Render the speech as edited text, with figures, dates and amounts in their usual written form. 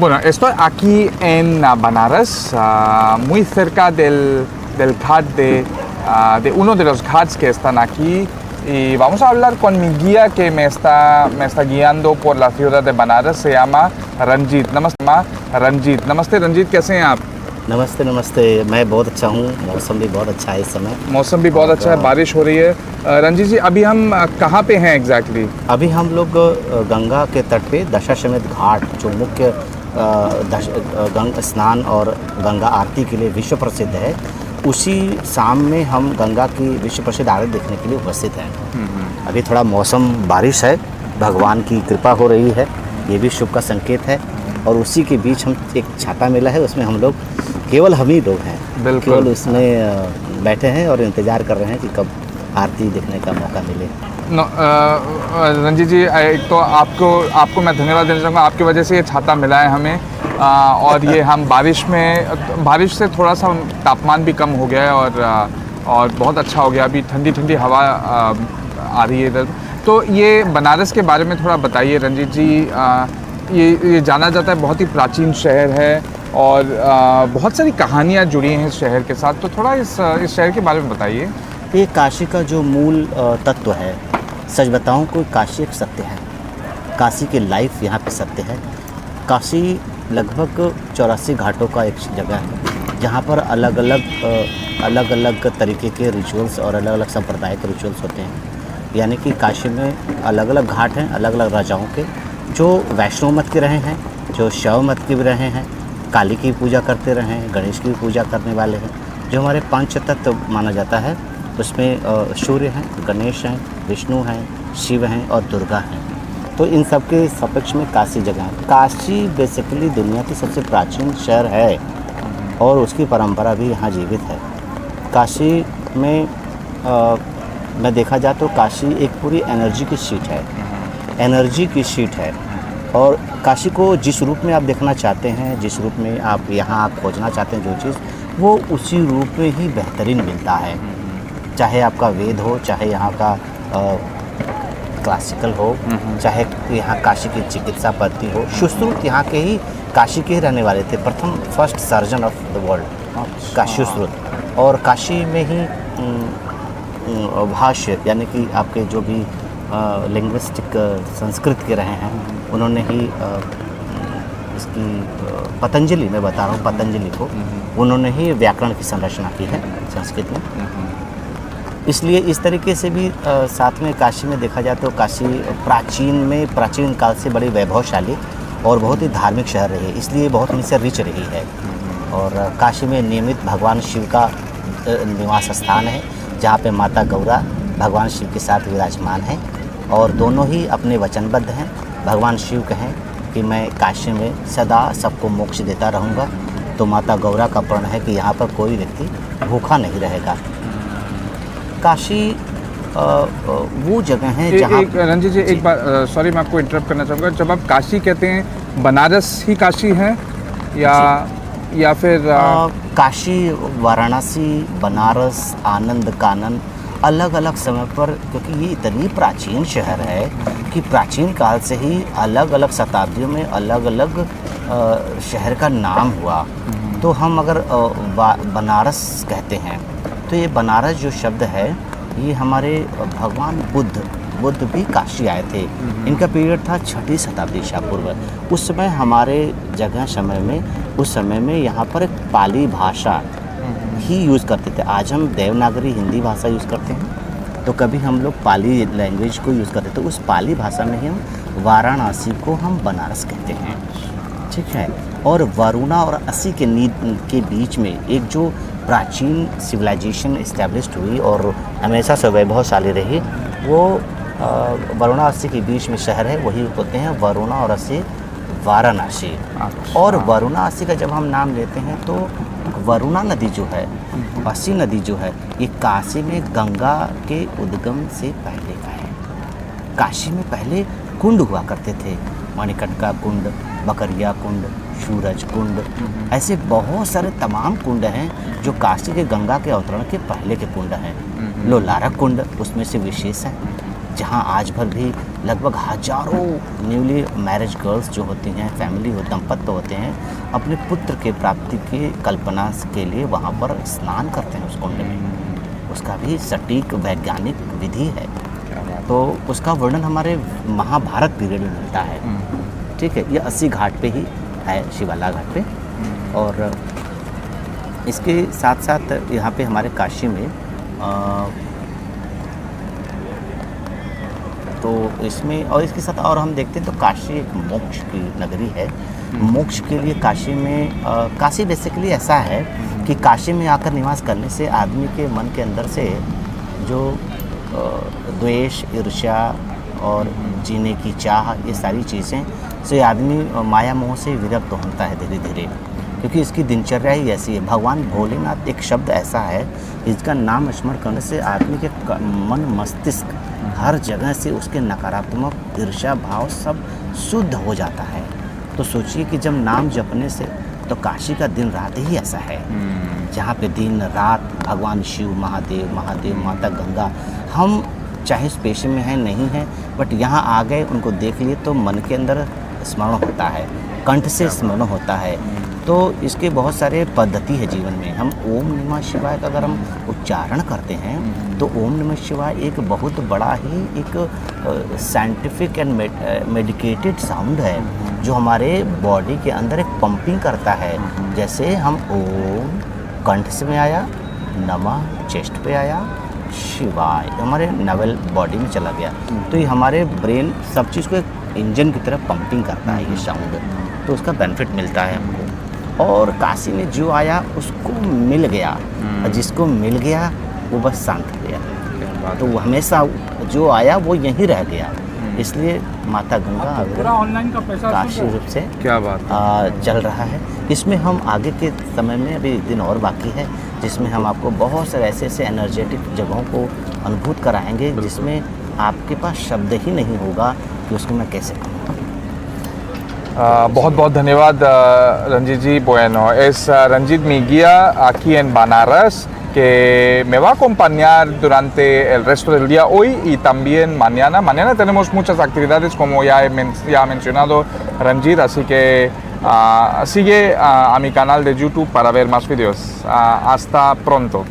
Bueno, estoy aquí en Banaras, muy cerca del ghat de uno de los ghats que están aquí, y vamos a hablar con mi guía que me está guiando por la ciudad de Banaras. Se llama Ranjit. नमस्ते रंजीत, कैसे हैं आप? नमस्ते नमस्ते, मैं बहुत अच्छा हूँ। मौसम भी बहुत अच्छा है इस समय। मौसम भी बहुत अच्छा है, बारिश हो रही है। रंजीत जी, अभी हम कहाँ पे हैं एग्जैक्टली? अभी हम लोग गंगा के तट पे दशाश्वमेध घाट, जो मुख्य गंगा स्नान और गंगा आरती के लिए विश्व प्रसिद्ध है, उसी शाम में हम गंगा की विश्व प्रसिद्ध आरती देखने के लिए उपस्थित हैं। अभी थोड़ा मौसम बारिश है, भगवान की कृपा हो रही है, ये भी शुभ का संकेत है। और उसी के बीच हम एक छाता मेला है, उसमें हम लोग केवल हम ही लोग हैं, केवल उसमें बैठे हैं और इंतज़ार कर रहे हैं कि कब आरती देखने का मौका मिले। रंजीत जी, एक तो आपको मैं धन्यवाद देना चाहूँगा। आपकी वजह से ये छाता मिला है हमें, और ये हम बारिश से थोड़ा सा तापमान भी कम हो गया है, और बहुत अच्छा हो गया। अभी ठंडी ठंडी हवा आ रही है इधर। तो ये बनारस के बारे में थोड़ा बताइए रंजीत जी। ये जाना जाता है बहुत ही प्राचीन शहर है, और बहुत सारी कहानियाँ जुड़ी हैं इस शहर के साथ। तो थोड़ा इस शहर के बारे में बताइए। ये काशी का जो मूल तत्व है, सच बताऊं को काशी एक सत्य है। काशी की लाइफ यहाँ पे सत्य है। काशी लगभग 84 घाटों का एक जगह है, जहाँ पर अलग अलग तरीके के रिचुअल्स और अलग अलग संप्रदाय के रिचुअल्स होते हैं। यानी कि काशी में अलग अलग घाट हैं, अलग अलग राजाओं के, जो वैष्णव मत के रहे हैं, जो शैव मत के भी रहे हैं, काली की पूजा करते रहे हैं, गणेश की पूजा करने वाले हैं। जो हमारे पंच तत्व माना जाता है, उसमें सूर्य हैं, गणेश हैं, विष्णु हैं, शिव हैं और दुर्गा हैं। तो इन सब के सपेक्ष में काशी जगह है। काशी बेसिकली दुनिया की सबसे प्राचीन शहर है, और उसकी परंपरा भी यहाँ जीवित है। काशी में मैं देखा जाए तो काशी एक पूरी एनर्जी की शीट है। और काशी को जिस रूप में आप देखना चाहते हैं, जिस रूप में आप यहाँ खोजना चाहते हैं जो चीज़, वो उसी रूप में ही बेहतरीन मिलता है। चाहे आपका वेद हो, चाहे यहाँ का क्लासिकल हो, चाहे यहाँ काशी की चिकित्सा पद्धति हो। सुश्रुत यहाँ के ही काशी के ही रहने वाले थे, first surgeon of the world का सुश्रुत। और काशी में ही भाष्य, यानी कि आपके जो भी लिंग्विस्टिक संस्कृत के रहे हैं, उन्होंने ही इसकी पतंजलि, मैं बता रहा हूँ पतंजलि को, उन्होंने ही व्याकरण की संरचना की है संस्कृत में। इसलिए इस तरीके से भी साथ में काशी में देखा जाए तो काशी प्राचीन काल से बड़ी वैभवशाली और बहुत ही धार्मिक शहर रही है, इसलिए बहुत इनसे रिच रही है। और काशी में नियमित भगवान शिव का निवास स्थान है, जहाँ पे माता गौरा भगवान शिव के साथ विराजमान हैं, और दोनों ही अपने वचनबद्ध हैं। भगवान शिव कहें कि मैं काशी में सदा सबको मोक्ष देता रहूँगा, तो माता गौरा का प्रण है कि यहाँ पर कोई व्यक्ति भूखा नहीं रहेगा। काशी वो जगह है जहाँ रंजीत जी, एक बार सॉरी, मैं आपको इंटरप्ट करना चाहूँगा। जब आप काशी कहते हैं, बनारस ही काशी है या फिर काशी, वाराणसी, बनारस, आनंद कानन, अलग अलग समय पर, क्योंकि ये इतनी प्राचीन शहर है कि प्राचीन काल से ही अलग अलग शताब्दियों में अलग अलग शहर का नाम हुआ। तो हम अगर बनारस कहते हैं, तो ये बनारस जो शब्द है, ये हमारे भगवान बुद्ध भी काशी आए थे। इनका पीरियड था 6वीं शताब्दी ईसा पूर्व। उस समय में यहाँ पर एक पाली भाषा ही यूज़ करते थे। आज हम देवनागरी हिंदी भाषा यूज़ करते हैं, तो कभी हम लोग पाली लैंग्वेज को यूज़ करते, तो उस पाली भाषा में ही हम वाराणसी को हम बनारस कहते हैं, ठीक है। और वरुणा और असी के बीच में एक जो प्राचीन सिविलाइजेशन इस्टेब्लिश्ड हुई और हमेशा से वैभवशाली रही, वो वरुणा असी के बीच में शहर है, वही होते हैं वरुणा और असी वाराणसी। और वरुणा असी का जब हम नाम लेते हैं, तो वरुणा नदी जो है, असी नदी जो है, ये काशी में गंगा के उद्गम से पहले का है। काशी में पहले कुंड हुआ करते थे, मणिकर्णिका कुंड, बकरिया कुंड, सूरज कुंड, ऐसे बहुत सारे तमाम कुंड हैं जो काशी के गंगा के अवतरण के पहले के कुंड हैं। लोलारक कुंड उसमें से विशेष है। जहाँ आज भर भी लगभग हजारों न्यूली मैरिज गर्ल्स जो होती हैं, फैमिली हो, दंपत्ति होते हैं, अपने पुत्र के प्राप्ति की कल्पना के लिए वहाँ पर स्नान करते हैं उस कुंड में। उसका भी सटीक वैज्ञानिक विधि है। तो उसका वर्णन हमारे महाभारत पीरियड में मिलता है। ठीक है, ये 80 घाट पे ही है, शिवाला घाट पे। और इसके साथ साथ यहाँ पे हमारे काशी में तो इसमें और इसके साथ और हम देखते हैं तो काशी एक मोक्ष की नगरी है। मोक्ष के लिए काशी में काशी बेसिकली ऐसा है कि काशी में आकर निवास करने से आदमी के मन के अंदर से जो द्वेष, ईर्ष्या और जीने की चाह, ये सारी चीज़ें से आदमी माया मोह से विरक्त होता है धीरे धीरे, क्योंकि इसकी दिनचर्या ही ऐसी है। भगवान भोलेनाथ एक शब्द ऐसा है, इसका नाम स्मरण करने से आदमी के मन मस्तिष्क हर जगह से उसके नकारात्मक ईर्ष्या भाव सब शुद्ध हो जाता है। तो सोचिए कि जब नाम जपने से, तो काशी का दिन रात ही ऐसा है, जहाँ पे दिन रात भगवान शिव, महादेव, माता गंगा, हम चाहे उस पेशे में हैं नहीं हैं, बट यहाँ आ गए, उनको देख लिए तो मन के अंदर स्मरण होता है, कंठ से स्मरण होता है। तो इसके बहुत सारे पद्धति है जीवन में। हम ओम नमः शिवाय का अगर हम उच्चारण करते हैं तो ओम नमः शिवाय एक बहुत बड़ा ही एक साइंटिफिक एंड मेडिकेटेड साउंड है, जो हमारे बॉडी के अंदर एक पंपिंग करता है। जैसे हम ओम कंठ से में आया, नमः चेस्ट पे आया, शिवाय हमारे नवल बॉडी में चला गया, तो ये हमारे ब्रेन सब चीज़ को एक इंजन की तरह पंपिंग करता है ये साउंड, तो उसका बेनिफिट मिलता है हमको। और काशी में जो आया उसको मिल गया, और जिसको मिल गया वो बस शांत हो गया, तो वो हमेशा जो आया वो यहीं रह गया। इसलिए माता गंगा ऑनलाइन का पैसा काशी रूप से क्या बात चल रहा है। इसमें हम आगे के समय में अभी दिन और बाकी है, जिसमें हम आपको बहुत सारे ऐसे ऐसे एनर्जेटिक जगहों को अनुभूत कराएंगे, जिसमें आपके पास शब्द ही नहीं होगा कि उसको मैं कैसे कहूँ। बहुत बहुत धन्यवाद Ranjit Ji Bueno. Es Ranjit mi guía aquí en Banaras, que me va a acompañar durante el resto del día hoy y también mañana. Mañana tenemos muchas actividades, como ya ha mencionado Ranjit, así que sigue a mi canal de YouTube para ver más vídeos. Hasta pronto.